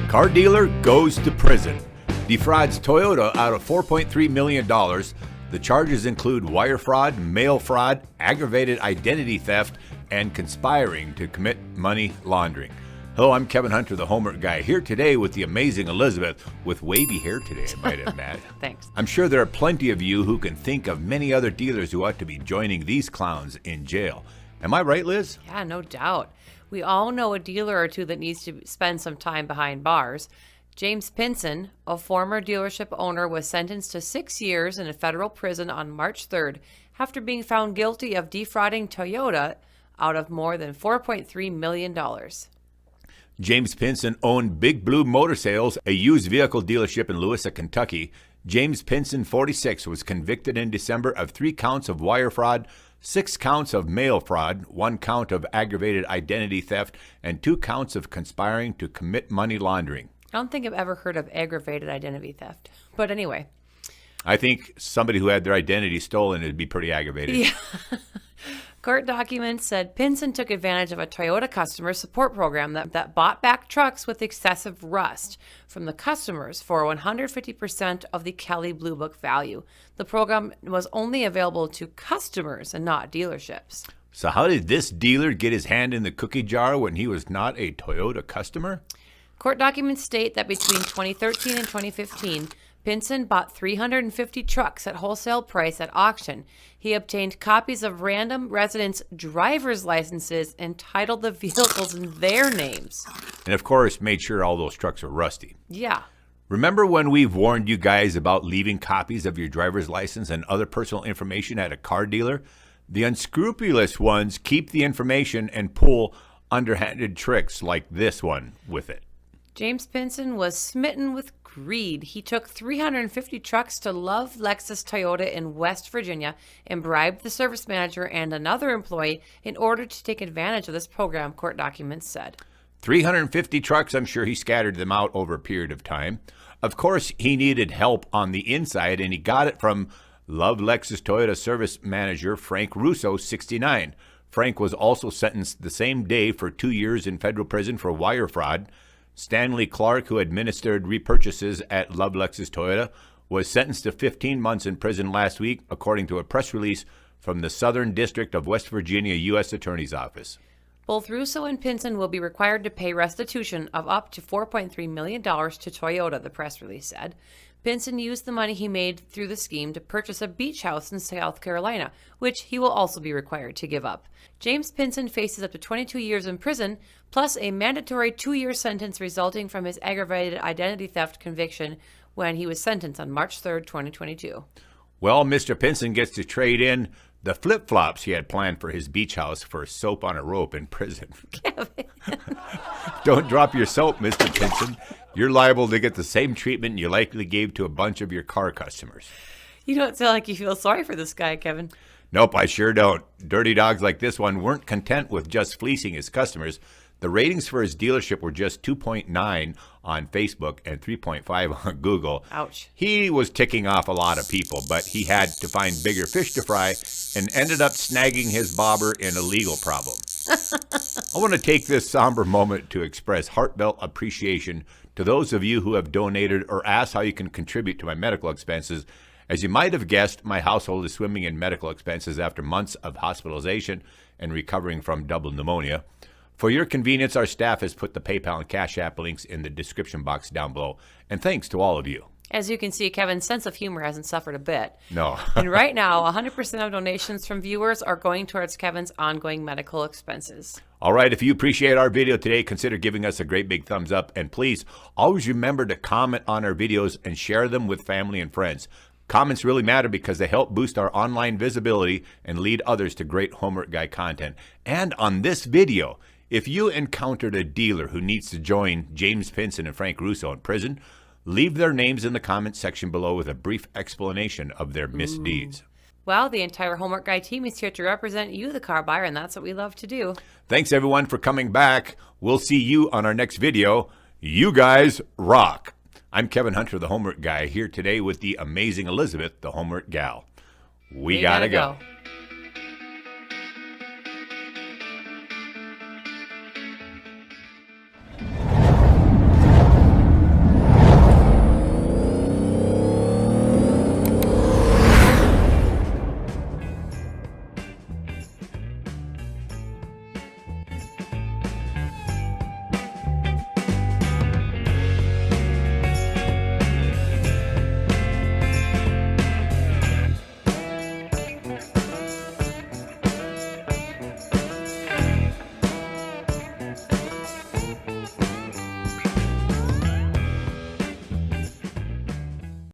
Car dealer goes to prison. Defrauds Toyota out of $4.3 million. The charges include wire fraud, mail fraud, aggravated identity theft, and conspiring to commit money laundering. Hello, I'm Kevin Hunter, the homework guy, here today with the amazing Elizabeth, with wavy hair today, I might add. Thanks. I'm sure there are plenty of you who can think of many other dealers who ought to be joining these clowns in jail. Am I right, Liz? Yeah, no doubt. We all know a dealer or two that needs to spend some time behind bars. James Pinson, a former dealership owner, was sentenced to 6 years in a federal prison on March 3rd after being found guilty of defrauding Toyota out of more than $4.3 million. James Pinson owned Big Blue Motor Sales, a used vehicle dealership in Louisa, Kentucky. James Pinson, 46, was convicted in December of 3 counts of wire fraud, 6 counts of mail fraud, 1 count of aggravated identity theft, and 2 counts of conspiring to commit money laundering. I don't think I've ever heard of aggravated identity theft. But anyway. I think somebody who had their identity stolen would be pretty aggravated. Yeah. Court documents said Pinson took advantage of a Toyota customer support program that bought back trucks with excessive rust from the customers for 150% of the Kelley Blue Book value. The program was only available to customers and not dealerships. So how did this dealer get his hand in the cookie jar when he was not a Toyota customer? Court documents state that between 2013 and 2015, Pinson bought 350 trucks at wholesale price at auction. He obtained copies of random residents' driver's licenses and titled the vehicles in their names. And of course, made sure all those trucks were rusty. Yeah. Remember when we've warned you guys about leaving copies of your driver's license and other personal information at a car dealer? The unscrupulous ones keep the information and pull underhanded tricks like this one with it. James Pinson was smitten with greed. He took 350 trucks to Love Lexus Toyota in West Virginia and bribed the service manager and another employee in order to take advantage of this program, court documents said. 350 trucks, I'm sure he scattered them out over a period of time. Of course, he needed help on the inside, and he got it from Love Lexus Toyota service manager Frank Russo, 69. Frank was also sentenced the same day for 2 years in federal prison for wire fraud. Stanley Clark, who administered repurchases at Love Lexus Toyota, was sentenced to 15 months in prison last week, according to a press release from the Southern District of West Virginia U.S. Attorney's Office. Both Russo and Pinson will be required to pay restitution of up to $4.3 million to Toyota, the press release said. Pinson used the money he made through the scheme to purchase a beach house in South Carolina, which he will also be required to give up. James Pinson faces up to 22 years in prison, plus a mandatory 2-year sentence resulting from his aggravated identity theft conviction when he was sentenced on March 3rd, 2022. Well, Mr. Pinson gets to trade in the flip-flops he had planned for his beach house for soap on a rope in prison. Don't drop your soap, Mr. Pinson. You're liable to get the same treatment you likely gave to a bunch of your car customers. You don't sound like you feel sorry for this guy, Kevin. Nope, I sure don't. Dirty dogs like this one weren't content with just fleecing his customers. The ratings for his dealership were just 2.9 on Facebook and 3.5 on Google. Ouch. He was ticking off a lot of people, but he had to find bigger fish to fry and ended up snagging his bobber in a legal problem. I want to take this somber moment to express heartfelt appreciation to those of you who have donated or asked how you can contribute to my medical expenses. As you might have guessed, my household is swimming in medical expenses after months of hospitalization and recovering from double pneumonia. For your convenience, our staff has put the PayPal and Cash App links in the description box down below. And thanks to all of you. As you can see, Kevin's sense of humor hasn't suffered a bit. No. And right now, 100% of donations from viewers are going towards Kevin's ongoing medical expenses. All right, if you appreciate our video today, consider giving us a great big thumbs up. And please, always remember to comment on our videos and share them with family and friends. Comments really matter because they help boost our online visibility and lead others to great Homework Guy content. And on this video, if you encountered a dealer who needs to join James Pinson and Frank Russo in prison, leave their names in the comments section below with a brief explanation of their misdeeds. Well, the entire Homework Guy team is here to represent you, the car buyer, and that's what we love to do. Thanks, everyone, for coming back. We'll see you on our next video. You guys rock. I'm Kevin Hunter, the Homework Guy, here today with the amazing Elizabeth, the Homework Gal. We gotta go.